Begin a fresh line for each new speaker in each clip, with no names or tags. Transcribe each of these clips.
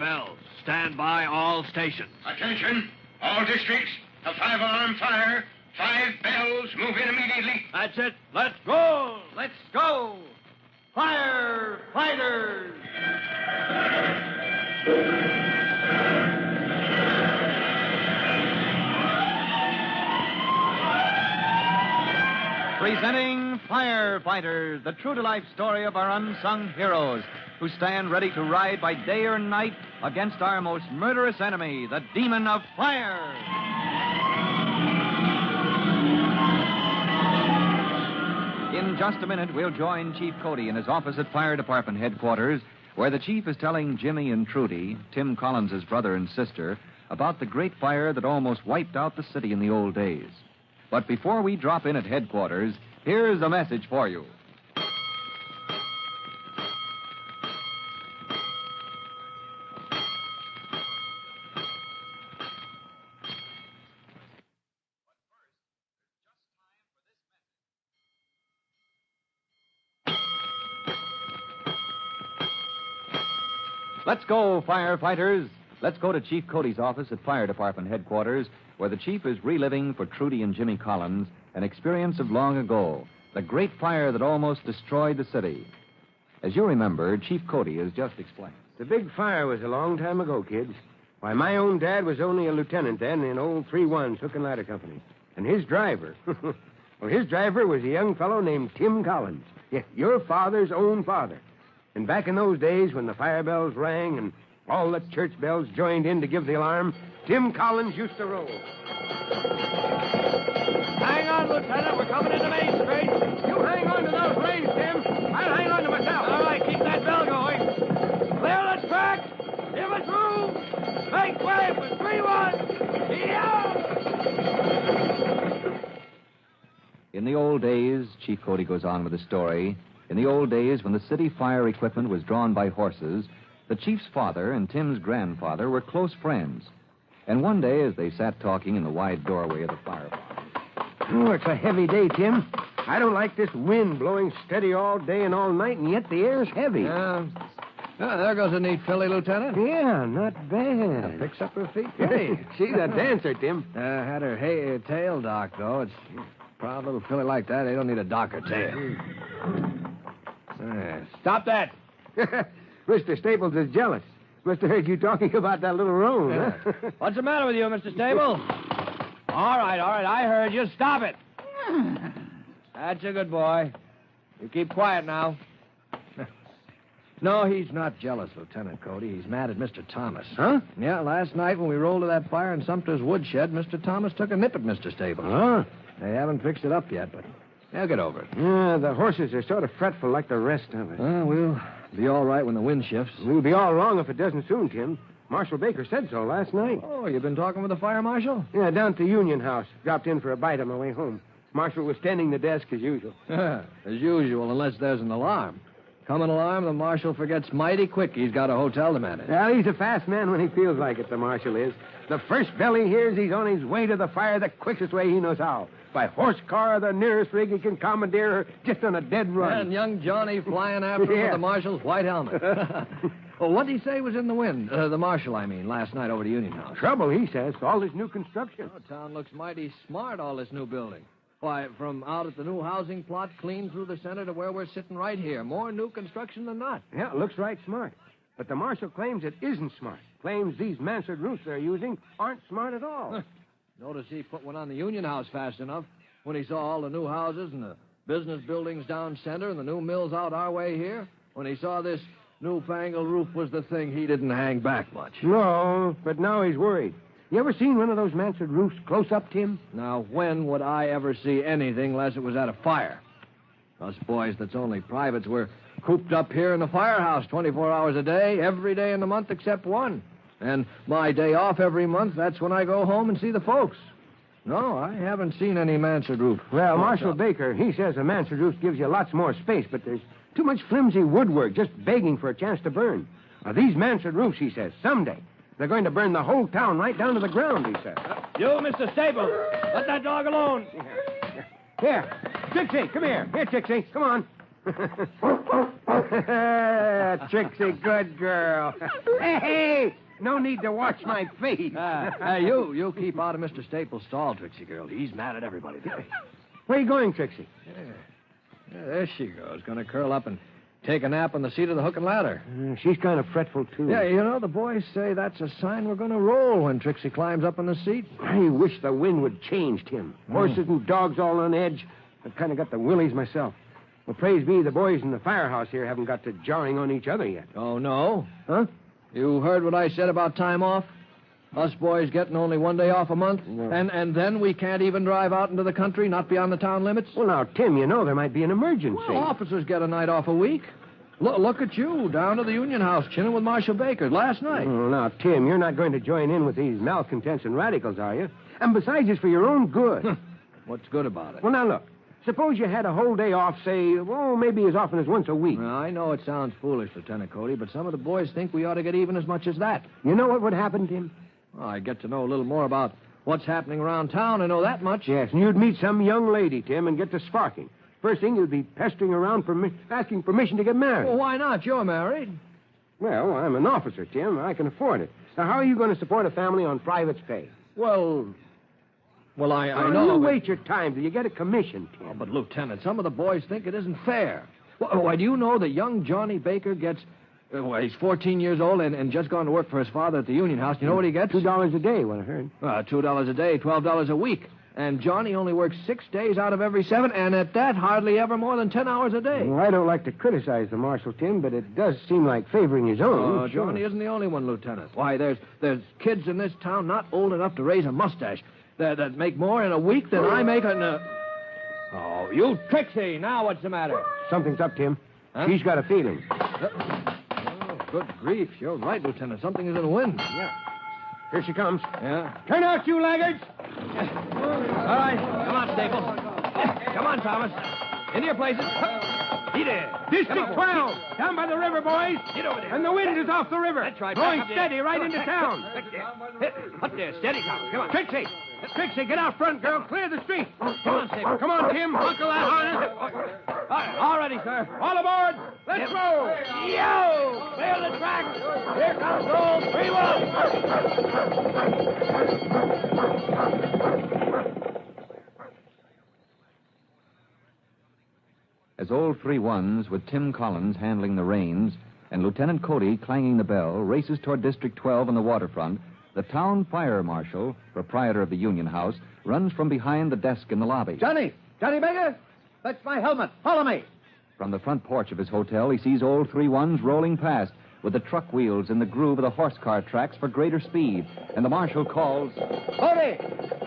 bells. Stand by all stations.
Attention, all districts. A 5-alarm fire. 5 bells. Move in immediately.
That's it. Let's go. Let's go. Firefighters.
Presenting Firefighters, the true-to-life story of our unsung heroes who stand ready to ride by day or night against our most murderous enemy, the demon of fire. In just a minute, we'll join Chief Cody in his office at Fire Department headquarters, where the chief is telling Jimmy and Trudy, Tim Collins' brother and sister, about the great fire that almost wiped out the city in the old days. But before we drop in at headquarters, here's a message for you. Let's go, firefighters. Let's go to Chief Cody's office at Fire Department headquarters, where the chief is reliving for Trudy and Jimmy Collins an experience of long ago, the great fire that almost destroyed the city. As you remember, Chief Cody has just explained.
The big fire was a long time ago, kids. Why, my own dad was only a lieutenant then in old 3-1 Hook and Ladder Company. And his driver, well, his driver was a young fellow named Tim Collins. Yeah, your father's own father. And back in those days when the fire bells rang and all the church bells joined in to give the alarm, Tim Collins used to roll.
Hang on, Lieutenant. We're coming into Main Street.
You hang on to those reins, Tim. I'll hang on to myself.
All right, keep that bell going. Clear the track. Give us room. Make way for 3-1. Yeah!
In the old days, Chief Cody goes on with the story, in the old days when the city fire equipment was drawn by horses, the chief's father and Tim's grandfather were close friends. And one day, as they sat talking in the wide doorway of the fire barn.
Oh, it's a heavy day, Tim. I don't like this wind blowing steady all day and all night, and yet the air's heavy.
There goes a neat filly, Lieutenant.
Yeah, not bad.
Picks up her feet.
Hey, she's a dancer, Tim.
Had her tail docked, though. It's a proud little filly like that. They don't need a dock or tail. Stop that.
Mr. Staples is jealous. Must have heard you talking about that little roan, huh?
What's the matter with you, Mr. Staples? All right. I heard you. Stop it. That's a good boy. You keep quiet now. No, he's not jealous, Lieutenant Cody. He's mad at Mr. Thomas.
Huh?
Yeah, last night when we rolled to that fire in Sumter's woodshed, Mr. Thomas took a nip at Mr. Staples.
Huh?
They haven't fixed it up yet, but they'll get over it.
Yeah, the horses are sort of fretful like the rest of us.
We'll be all right when the wind shifts.
We'll be all wrong if it doesn't soon, Tim. Marshal Baker said so last night.
Oh, you've been talking with the fire marshal?
Yeah, down at the Union House. Dropped in for a bite on my way home. Marshal was tending the desk as usual.
As usual, unless there's an alarm. Come an alarm, the marshal forgets mighty quick he's got a hotel to manage.
Well, he's a fast man when he feels like it, the marshal is. The first bell he hears, he's on his way to the fire the quickest way he knows how. By horse car or the nearest rig he can commandeer, or just on a dead run.
And young Johnny flying after him with the marshal's white helmet. Well, what did he say was in the wind? The marshal, I mean, last night over to Union House.
Trouble, he says. All this new construction.
Oh, town looks mighty smart, all this new building. Why, from out at the new housing plot, clean through the center to where we're sitting right here. More new construction than not.
Yeah, it looks right smart. But the marshal claims it isn't smart. Claims these mansard roofs they're using aren't smart at all.
Notice he put one on the Union House fast enough when he saw all the new houses and the business buildings down center and the new mills out our way here. When he saw this newfangled roof was the thing, he didn't hang back much.
No, but now he's worried. You ever seen one of those mansard roofs close up, Tim?
Now, when would I ever see anything unless it was at a fire? Us boys that's only privates, we're cooped up here in the firehouse 24 hours a day, every day in the month except one. And my day off every month, that's when I go home and see the folks. No, I haven't seen any mansard roof.
Well, Marshal Baker, he says a mansard roof gives you lots more space, but there's too much flimsy woodwork just begging for a chance to burn. Now, these mansard roofs, he says, someday they're going to burn the whole town right down to the ground, he says.
You, Mr. Staples, let that dog alone.
Here, Trixie, come here. Here, Trixie, come on. Trixie, good girl. Hey, no need to watch my feet.
You keep out of Mr. Staples' stall, Trixie girl. He's mad at everybody today.
Where are you going, Trixie?
Yeah, there she goes. Going to curl up and take a nap on the seat of the hook and ladder.
She's kind of fretful, too.
Yeah, you know, the boys say that's a sign we're going to roll when Trixie climbs up on the seat.
I wish the wind would change, Tim. Horses and dogs all on edge. I've kind of got the willies myself. Well, praise be, the boys in the firehouse here haven't got to jarring on each other yet.
Oh, no? Huh? You heard what I said about time off? Us boys getting only 1 day off a month?
No.
And then we can't even drive out into the country, not beyond the town limits?
Well, now, Tim, you know there might be an emergency.
Well, officers get a night off a week. Look at you, down to the Union House, chinning with Marshal Baker last night.
Well, now, Tim, you're not going to join in with these malcontents and radicals, are you? And besides, it's for your own good.
What's good about it?
Well, now, look. Suppose you had a whole day off, say, maybe as often as once a week.
Well, I know it sounds foolish, Lieutenant Cody, but some of the boys think we ought to get even as much as that.
You know what would happen, Tim?
Well, I get to know a little more about what's happening around town. I know that much.
Yes, and you'd meet some young lady, Tim, and get to sparking. First thing, you'd be pestering around asking permission to get married.
Well, why not? You're married.
Well, I'm an officer, Tim. I can afford it. Now, how are you going to support a family on private's pay?
Well, I know.
You
but...
wait your time till you get a commission, Tim.
Oh, but, Lieutenant, some of the boys think it isn't fair. Why, do you know that young Johnny Baker gets... he's 14 years old and just gone to work for his father at the Union House. You know what he gets?
$2 a day, what I heard.
$2 a day, $12 a week. And Johnny only works 6 days out of every 7, and at that, hardly ever more than 10 hours a day.
Well, I don't like to criticize the marshal, Tim, but it does seem like favoring his own.
Oh, Johnny isn't the only one, Lieutenant. Why, there's kids in this town not old enough to raise a mustache that make more in a week than I make in a... Oh, you Trixie! Now what's the matter?
Something's up, Tim.
Huh?
She's got a feeling.
Oh, good grief. You're right, Lieutenant. Something is in the wind.
Yeah. Here she comes.
Yeah?
Turn out, you laggards!
All right. Come on, Staples. Come on, Thomas. Into your places. He there.
District 12, down by the river, boys.
Get over there.
And the wind is off the river.
That's right.
Going
Back up
steady
there.
right into town.
Up there. Steady, Thomas. Come on.
Trixie! Trixie, get out front, girl. Clear the street.
Come on, Staples.
Come on, Tim. Buckle that harness.
All ready, sir.
All aboard. Let's roll.
Yo! Clear the track! Here comes old 3-1!
As old 3-1s, with Tim Collins handling the reins and Lieutenant Cody clanging the bell, races toward District 12 on the waterfront, the town fire marshal, proprietor of the Union House, runs from behind the desk in the lobby.
Johnny Baker, that's my helmet. Follow me.
From the front porch of his hotel, he sees old 3-1s rolling past with the truck wheels in the groove of the horse car tracks for greater speed. And the marshal calls...
Cody!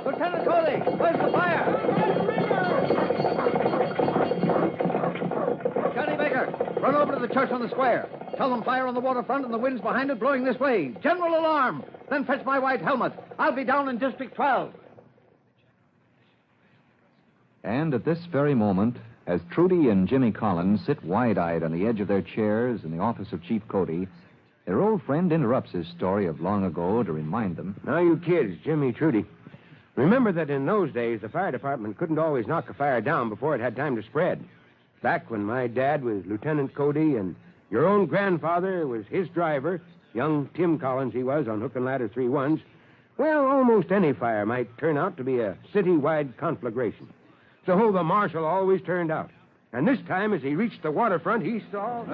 Lieutenant Cody! Where's the fire? Johnny Baker, run over to the church on the square. Tell them fire on the waterfront and the wind's behind it blowing this way. General alarm. Then fetch my white helmet. I'll be down in District 12.
And at this very moment, as Trudy and Jimmy Collins sit wide-eyed on the edge of their chairs in the office of Chief Cody, their old friend interrupts his story of long ago to remind them...
Now, you kids, Jimmy, Trudy, remember that in those days, the fire department couldn't always knock a fire down before it had time to spread. Back when my dad was Lieutenant Cody and your own grandfather was his driver, young Tim Collins he was on Hook and Ladder 3-1s, well, almost any fire might turn out to be a city-wide conflagration. So the marshal always turned out. And this time, as he reached the waterfront, he saw...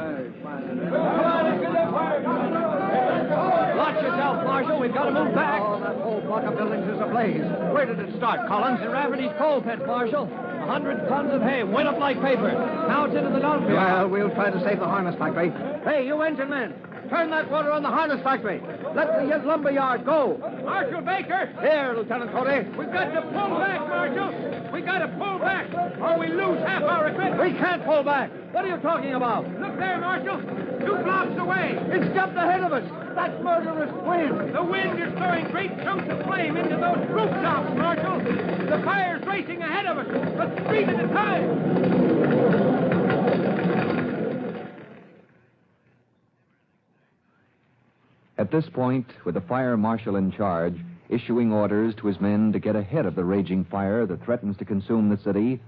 Watch yourself, Marshal. We've got to move back.
Oh, that whole block of buildings is ablaze. Where did it start, Collins?
In Rafferty's coal pit, Marshal. 100 tons of hay went up like paper. Now it's into the dump.
Well, we'll try to save the harness factory. Hey, you engine men, turn that water on the harness factory. Let the lumber yard go.
Marshal Baker!
Here, Lieutenant Cody.
We've got to pull back, Marshal! We got to pull back, or we lose half our equipment.
We can't pull back. What are you talking about?
Look there, Marshal. 2 blocks away.
It's jumped ahead of us. That murderous wind.
The wind is throwing great chunks of flame into those rooftops, Marshal. The fire's racing ahead of us, a street at a time.
At this point, with the fire marshal in charge, issuing orders to his men to get ahead of the raging fire that threatens to consume the city,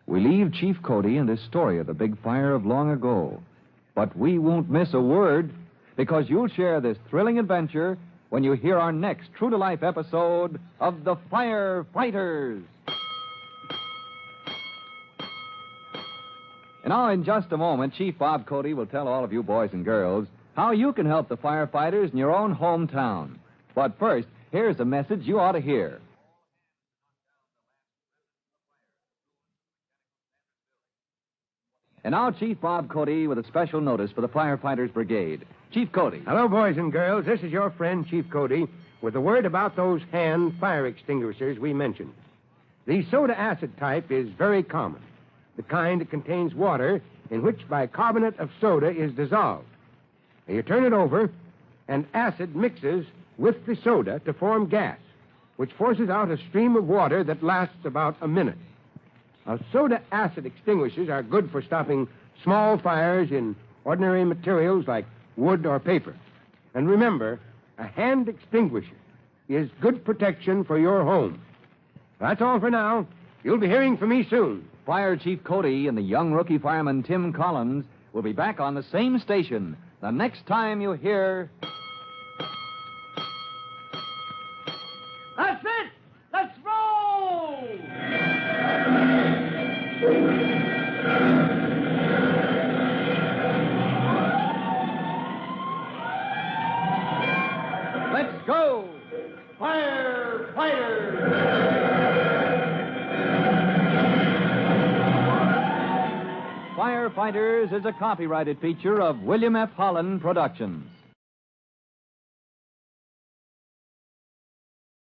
We leave Chief Cody in this story of the big fire of long ago. But we won't miss a word, because you'll share this thrilling adventure when you hear our next true-to-life episode of The Firefighters. And now, in just a moment, Chief Bob Cody will tell all of you boys and girls how you can help the firefighters in your own hometown. But first, here's a message you ought to hear. And now, Chief Bob Cody with a special notice for the Firefighters Brigade. Chief Cody.
Hello, boys and girls. This is your friend, Chief Cody, with a word about those hand fire extinguishers we mentioned. The soda acid type is very common, the kind that contains water in which bicarbonate of soda is dissolved. Now, you turn it over, and acid mixes with the soda to form gas, which forces out a stream of water that lasts about a minute. Now, soda acid extinguishers are good for stopping small fires in ordinary materials like wood or paper. And remember, a hand extinguisher is good protection for your home. That's all for now. You'll be hearing from me soon.
Fire Chief Cody and the young rookie fireman Tim Collins will be back on the same station the next time you hear...
That's it! Let's roll! Let's go! Firefighters!
Firefighters is a copyrighted feature of William F. Holland Productions.